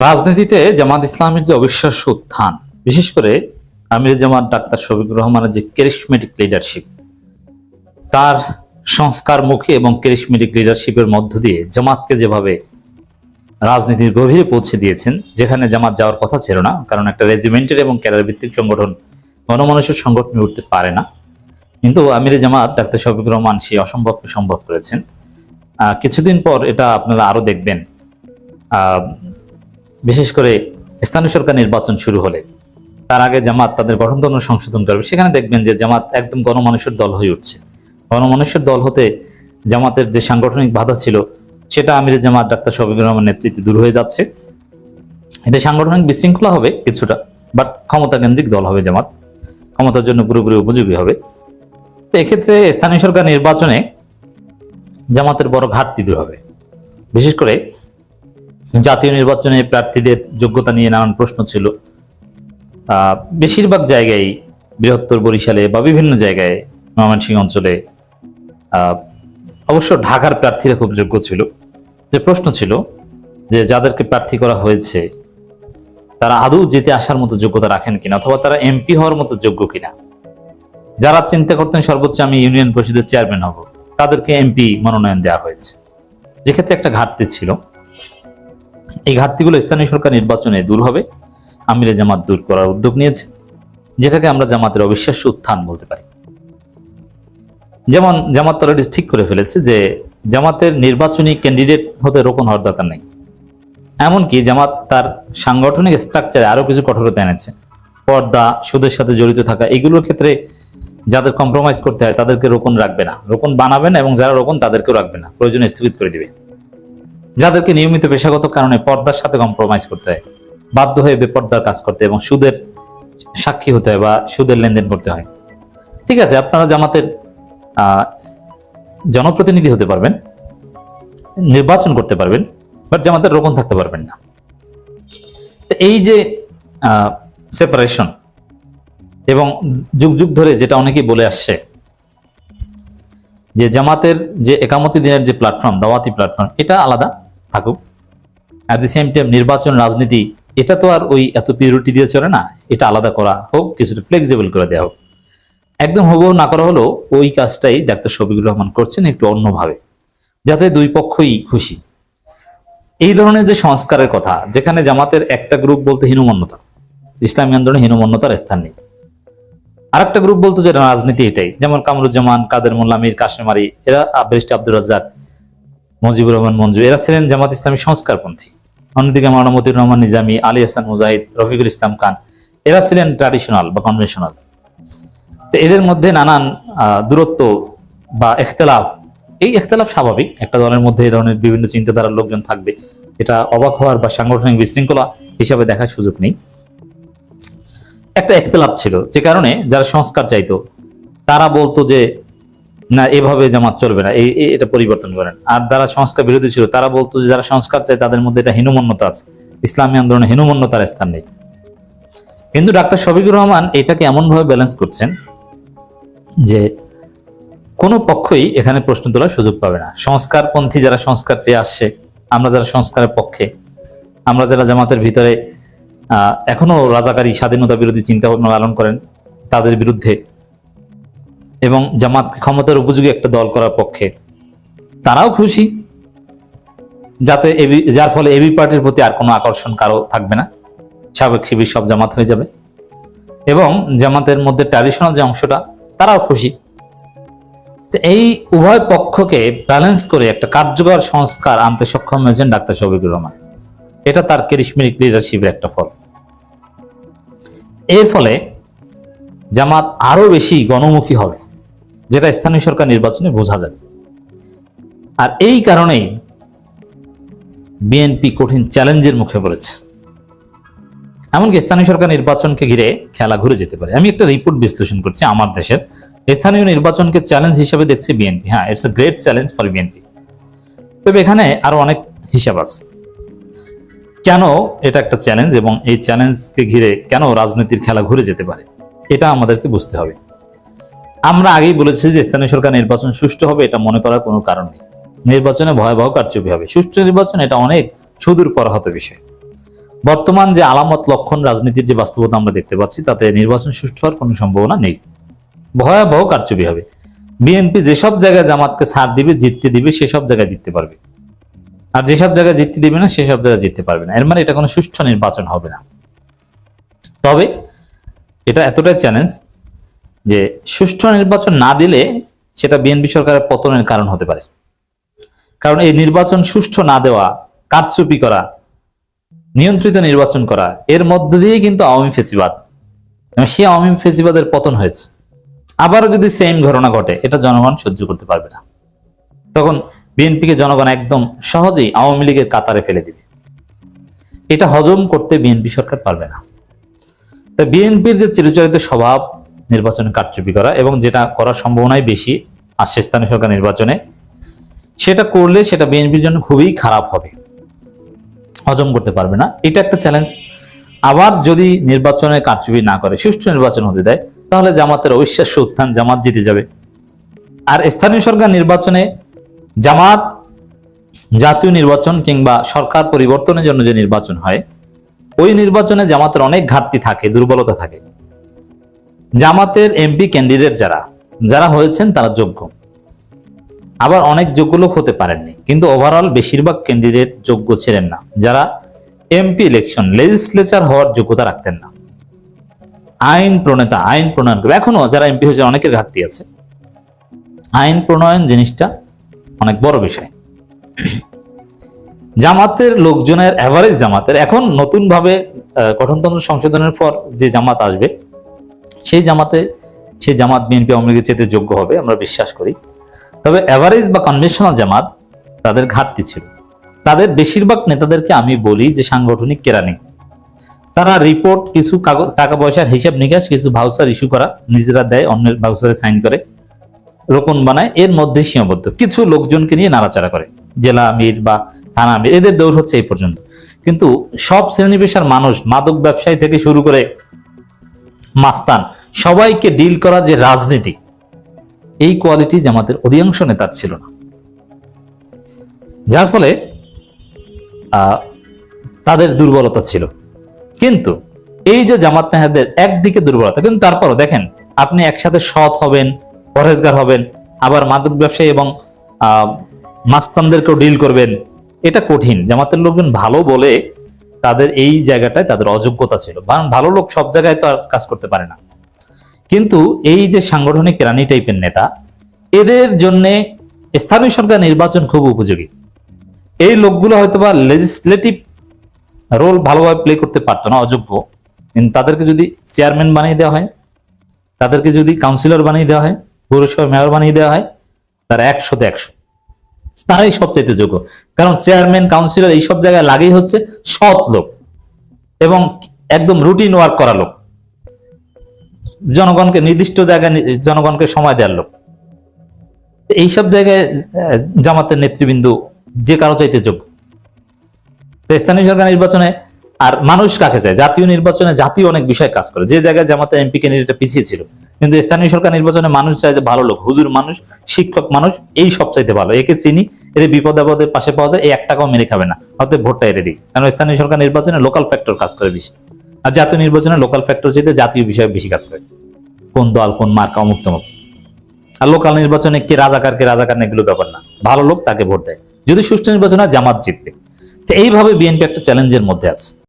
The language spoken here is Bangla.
রাজনীতিতে জামাত ইসলামের যে অবিশ্বাস্য উত্থান, বিশেষ করে আমির জামাত ডাক্তার শফিকুর রহমানের যে ক্যারিশমেটিক লিডারশিপ, তার সংস্কারমুখী এবং ক্যারিশমেটিক লিডারশিপের মধ্য দিয়ে জামাতকে যেভাবে রাজনীতির গভীরে পৌঁছে দিয়েছেন, যেখানে জামাত যাওয়ার কথা ছিল না, কারণ একটা রেজিমেন্টের এবং ক্যাডার ভিত্তিক সংগঠন গণমানুষের সংগঠনে উঠতে পারে না। কিন্তু আমির জামাত ডাক্তার শফিকুর রহমান সেই অসম্ভবকে সম্ভব করেছেন। কিছুদিন পর এটা আপনারা আরো দেখবেন। বিশেষ করে স্থানীয় সরকার নির্বাচন শুরু হলে তার আগে জামাত তাদের গঠনতন্ত্র সংশোধন করবে, সেখানে দেখবেন যে জামাত একদম গণমানুষের দল হয়ে উঠছে। গণমানুষের দল হতে জামাতের যে সাংগঠনিক বাধা ছিল সেটা আমির জামাত ডাক্তার শফিকুর রহমান নেতৃত্বে দূর হয়ে যাচ্ছে। এটা সাংগঠনিক বিশৃঙ্খলা হবে কিছুটা, বাট ক্ষমতা কেন্দ্রিক দল হবে জামাত, ক্ষমতার জন্য পুরোপুরি উপযোগী হবে। তো এক্ষেত্রে স্থানীয় সরকার নির্বাচনে জামাতের বড় ঘাটতি দূর হবে। বিশেষ করে জাতীয় নির্বাচনে প্রার্থীদের যোগ্যতা নিয়ে নানান প্রশ্ন ছিল। বেশিরভাগ জায়গায়, বৃহত্তর বরিশালে বা বিভিন্ন জায়গায়, ময়মনসিংহ অঞ্চলে, অবশ্য ঢাকার প্রার্থীরা খুব যোগ্য ছিল। যে প্রশ্ন ছিল যে যাদেরকে প্রার্থী করা হয়েছে তারা আদৌ যেতে আসার মতো যোগ্যতা রাখেন কিনা, অথবা তারা এমপি হওয়ার মতো যোগ্য কিনা। যারা চিন্তা করতেন সর্বোচ্চ আমি ইউনিয়ন পরিষদের চেয়ারম্যান হব, তাদেরকে এমপি মনোনয়ন দেওয়া হয়েছে, যেক্ষেত্রে একটা ঘাটতি ছিল। এই ঘাটতিগুলো স্থানীয় সরকার নির্বাচনে দূর হবে, আমিরে জামাত দূর করার উদ্যোগ নিয়েছে, যেটাকে আমরা জামাতের অবিশ্বাস্য উত্থান বলতে পারি। যেমন জামাত অলরেডি ঠিক করে ফেলেছে যে জামাতের নির্বাচনী ক্যান্ডিডেট হতে রোকন হওয়ার দরকার নেই। এমনকি জামাত তার সাংগঠনিক স্ট্রাকচারে আরো কিছু কঠোরতা এনেছে। পর্দা, সুদের সাথে জড়িত থাকা, এগুলোর ক্ষেত্রে যাদের কম্প্রোমাইজ করতে হয় তাদেরকে রোকন রাখবে না, রোকন বানাবে না, এবং যারা রোকন তাদেরকেও রাখবে না, প্রয়োজনে স্থগিত করে দিবে। যাদেরকে নিয়মিত পেশাগত কারণে পর্দার সাথে কম্প্রোমাইজ করতে হয়, বাধ্য হয়ে বেপর্দার কাজ করতে এবং সুদের সাক্ষী হতে হয় বা সুদের লেনদেন করতে হয়, ঠিক আছে, আপনারা জামাতের জনপ্রতিনিধি হতে পারবেন, নির্বাচন করতে পারবেন, বাট জামাতের রোকন থাকতে পারবেন না। এই যে সেপারেশন, এবং যুগ যুগ ধরে যেটা অনেকেই বলে আসছে যে জামাতের যে একামতি দিনের যে প্ল্যাটফর্ম, দাওয়াতি প্ল্যাটফর্ম, এটা আলাদা থাকুক। অ্যাট দি সেম টাইম নির্বাচন রাজনীতি, এটা তো আর ওই এত পিউরিটি দিয়ে চলে না, এটা আলাদা করা হোক, কিছুটা ফ্লেক্সিবল করে দেওয়া হোক। একদম হুবহু না করা হলেও ওই কাজটাই ডাক্তার শফিকুর রহমান করছেন একটু অন্যভাবে, যাতে দুই পক্ষই খুশি। এই ধরনের যে সংস্কারের কথা, যেখানে জামাতের একটা গ্রুপ বলতে হীনমন্যতা, ইসলামী আন্দোলনে হীনমন্যতার স্থান নেই, আর একটা গ্রুপ বলতো যে রাজনীতি এটাই, যেমন কামরুজ্জামান, কাদের মোল্লা, মীর কাশেম আলী, এরা, ব্যারিস্টার আব্দুর রাজ্জাক, মুজিবুর রহমান মঞ্জু, এরা ছিলেন জামাত ইসলামী সংস্কারপন্থী। অন্যদিকে মাওলানা মতিউর রহমান নিজামী, আলী হাসান মুজাহিদ, রফিকুল ইসলাম খান, এরা ছিলেন ট্র্যাডিশনাল বা কনভেনশনাল। তো এদের মধ্যে নানান দূরত্ব বা এখতেলাফ, এই এখতেলাফ স্বাভাবিক, একটা দলের মধ্যে এই ধরনের বিভিন্ন চিন্তাধারার লোকজন থাকবে, এটা অবাক হওয়ার বা সাংগঠনিক বিশৃঙ্খলা হিসাবে দেখার সুযোগ নেই। একটা এখতেলাফ ছিল, যে কারণে যারা সংস্কার চাইতো তারা বলতো যে না, এভাবে জামাত চলবে না, এটা পরিবর্তন করেন। আর যারা সংস্কার বিরোধী ছিল তারা বলতো যে যারা সংস্কার চায় তাদের মধ্যে এটা হীনমন্যতা আছে, ইসলামী আন্দোলনে হীনমন্যতার স্থান নেই। কিন্তু ডাক্তার শফিকুর রহমান এটাকে এমন ভাবে ব্যালেন্স করছেন যে কোনো পক্ষই এখানে প্রশ্ন তোলার সুযোগ পাবে না। সংস্কারপন্থী যারা সংস্কার চেয়ে আসছে, আমরা যারা সংস্কারের পক্ষে, আমরা যারা জামাতের ভিতরে এখনো রাজাকারী স্বাধীনতা বিরোধী চিন্তা ভাবনা পালন করেন তাদের বিরুদ্ধে, এবং জামাত ক্ষমতার উপযোগী একটা দল করার পক্ষে, তারাও খুশি, যাতে যার ফলে এবি পার্টির প্রতি আর কোনো আকর্ষণ কারো থাকবে না, সাবেক শিবির সব জামাত হয়ে যাবে, এবং জামাতের মধ্যে ট্র্যাডিশনাল যে অংশটা, তারাও খুশি। এই উভয় পক্ষকে ব্যালেন্স করে একটা কার্যকর সংস্কার আনতে সক্ষম হয়েছেন ডাক্তার শফিকুর রহমান। এটা তার ক্যারিশমেটিক লিডারশিপের একটা ফল। এর ফলে জামাত আরো বেশি গণমুখী হবে, যেটা স্থানীয় সরকার নির্বাচনে বোঝা যাবে। আর এই কারণেই বিএনপি কঠিন চ্যালেঞ্জের মুখে পড়েছে। এমনকি স্থানীয় সরকার নির্বাচনকে ঘিরে খেলা ঘুরে যেতে পারে। আমি একটা রিপোর্ট বিশ্লেষণ করছি, আমার দেশের স্থানীয় নির্বাচনকে চ্যালেঞ্জ হিসেবে দেখছে বিএনপি। হ্যাঁ, it's a great challenge for BNP. তবে এখানে আরো অনেক হিসাব আছে কেন এটা একটা চ্যালেঞ্জ, এবং এই চ্যালেঞ্জকে ঘিরে কেন রাজনীতির খেলা ঘুরে যেতে পারে, এটা আমাদেরকে বুঝতে হবে। আমরা আগেই বলেছি যে স্থানীয় সরকার নির্বাচন সুষ্ঠু হবে, এটা মনে করার কোনো কারণ নেই। নির্বাচনে ভয়াবহ কারচুপি হবে, সুষ্ঠু নির্বাচন এটা অনেক সুদূর পরহত বিষয়। বর্তমান যে আলামত লক্ষণ রাজনীতির যে বাস্তবতা আমরা দেখতে পাচ্ছি, তাতে নির্বাচন সুষ্ঠু হওয়ার কোনো সম্ভাবনা নেই, ভয়াবহ কারচুপি হবে। বিএনপি যেসব জায়গায় জামাতকে ছাড় দিবে, জিততে দিবে, সেসব জায়গায় জিততে পারবে, আর যেসব জায়গায় জিততে দিবে না সেসব জায়গায় জিততে পারবে না। এর মানে এটা কোনো সুষ্ঠু নির্বাচন হবে না। তবে এটা এতটাই চ্যালেঞ্জ যে সুষ্ঠু নির্বাচন না দিলে সেটা বিএনপি সরকারের পতনের কারণ হতে পারে। কারণ এই নির্বাচন সুষ্ঠু না দেওয়া, কারচুপি করা, নিয়ন্ত্রিত নির্বাচন করা, এর মধ্য দিয়ে কিন্তু আওয়ামী ফেসিবাদ, সেই আওয়ামী ফেসিবাদের পতন হয়েছে। আবারও যদি সেম ঘটনা ঘটে, এটা জনগণ সহ্য করতে পারবে না। তখন বিএনপিকে জনগণ একদম সহজেই আওয়ামী লীগের কাতারে ফেলে দিবে। এটা হজম করতে বিএনপি সরকার পারবে না। তাই বিএনপির যে চিরচরিত স্বভাব নির্বাচনে কারচুপি করা, এবং যেটা করার সম্ভাবনাই বেশি আসছে স্থানীয় সরকার নির্বাচনে, সেটা করলে সেটা বিএনপির জন্য খুবই খারাপ হবে, হজম করতে পারবে না। এটা একটা চ্যালেঞ্জ। আবার যদি নির্বাচনে কারচুপি না করে সুষ্ঠু নির্বাচন হতে দেয়, তাহলে জামাতের অবিশ্বাস্য উত্থান, জামাত জিতে যাবে। আর স্থানীয় সরকার নির্বাচনে জামাত জাতীয় নির্বাচন কিংবা সরকার পরিবর্তনের জন্য যে নির্বাচন হয়, ওই নির্বাচনে জামাতের অনেক ঘাটতি থাকে, দুর্বলতা থাকে। জামাতের এমপি ক্যান্ডিডেট যারা হয়েছেন তারা যোগ্য, আবার অনেক যোগ্য লোক হতে পারেননি, কিন্তু ওভারঅল বেশিরভাগ ক্যান্ডিডেট যোগ্য ছিলেন না, যারা এমপি ইলেকশন লেজিসলেচার হওয়ার যোগ্যতা রাখতেন না। আইন প্রণেতা, আইন প্রণয়ন করবে, এখনো যারা এমপি হয়েছে অনেকের ঘাটতি আছে। আইন প্রণয়ন জিনিসটা অনেক বড় বিষয়। জামাতের লোকজনের এভারেজ জামাতের এখন নতুন ভাবে গঠনতন্ত্র সংশোধনের পর যে জামাত আসবে, সেই জামাত বিএনপি আওয়ামী লীগের চেয়ে যোগ্য হবে আমরা বিশ্বাস করি। তবে এভারেজ বা কনভেনশনাল জামাত, তাদের ঘাটতি ছিল। তাদের বেশিরভাগ নেতাদেরকে আমি বলি যে সাংগঠনিক কেরানি, তারা রিপোর্ট, কিছু টাকা পয়সার হিসাব নিকাশ, কিছু ভাউচার ইস্যু করা, নিজেরা দেয়, অন্যের ভাউচারে সাইন করে, রোকন বানায়, এর মধ্যে সীমাবদ্ধ। কিছু লোকজনকে নিয়ে নাড়াচাড়া করে, জেলা আমির বা থানা আমির, এদের দৌড় হচ্ছে এই পর্যন্ত। কিন্তু সব শ্রেণী পেশার মানুষ, মাদক ব্যবসায়ী থেকে শুরু করে মাস্তান, সবাইকে ডিল করার যে রাজনীতি, এই কোয়ালিটি জামাতের অধিকাংশ নেতার ছিল না। যার ফলে তাদের দুর্বলতা ছিল। কিন্তু এই যে জামাত নেতাদের একদিকে দুর্বলতা, কিন্তু তারপরও দেখেন, আপনি একসাথে সৎ হবেন, পরহেজগার হবেন, আবার মাদক ব্যবসায়ী এবং মাস্তানদেরকেও ডিল করবেন, এটা কঠিন। জামাতের লোকজন ভালো বলে তাদের এই জায়গাটায় তাদের অযোগ্যতা ছিল, কারণ ভালো লোক সব জায়গায় তো আর কাজ করতে পারে না। কিন্তু এই যে সাংগঠনিক কেরানি টাইপের নেতা, এদের জন্য স্থানীয় সরকার নির্বাচন খুব উপযোগী। এই লোকগুলো হয়তোবা লেজিসলেটিভ রোল ভালোভাবে প্লে করতে পারতো না, অযোগ্য, কিন্তু তাদেরকে যদি চেয়ারম্যান বানিয়ে দেওয়া হয়, তাদেরকে যদি কাউন্সিলর বানিয়ে দেওয়া হয়, পৌরসভার মেয়র বানিয়ে দেওয়া হয়, তারা 100তে 100, তারাই সবচাইতে যোগ্য। কারণ চেয়ারম্যান, কাউন্সিলর এইসব জায়গায় লাগেই হচ্ছে সৎ লোক এবং একদম রুটিন ওয়ার্ক করা লোক, জনগণকে নির্দিষ্ট জায়গায় জনগণকে সময় দেওয়ার লোক। এইসব জায়গায় জামাতের নেতৃবৃন্দ যে কারো চাইতে যোগ্য। স্থানীয় সরকার নির্বাচনে আর মানুষ কাকে চায়? জাতীয় নির্বাচনে জাতীয় অনেক বিষয় কাজ করে, যে জায়গায় জামাতের এমপি ক্যান্ডিডেট পিছিয়ে ছিল। কিন্তু স্থানীয় সরকার নির্বাচনে মানুষ চায় যে ভালো লোক, হুজুর মানুষ, শিক্ষক মানুষ, এই সব চাইতে ভালো, একে চিনি, এর বিপদ আপদে পাশে পাওয়া যায়, এই 1 টাকাও মেরে খাবে না, অতএব ভোটটা এড়ে দিই। কারণ স্থানীয় সরকার নির্বাচনে লোকাল ফ্যাক্টর কাজ করে বেশি, আর জাতীয় নির্বাচনে লোকাল ফ্যাক্টর চাইতে জাতীয় বিষয় বেশি কাজ করে, কোন দল, কোন মার্কা, অমুক তমুক। আর লোকাল নির্বাচনে কে রাজাকার না, এগুলো ব্যাপার না, ভালো লোক তাকে ভোট দেয়। যদি সুষ্ঠু নির্বাচন হয়, জামাত জিতবে। তো এইভাবে বিএনপি একটা চ্যালেঞ্জের মধ্যে আছে।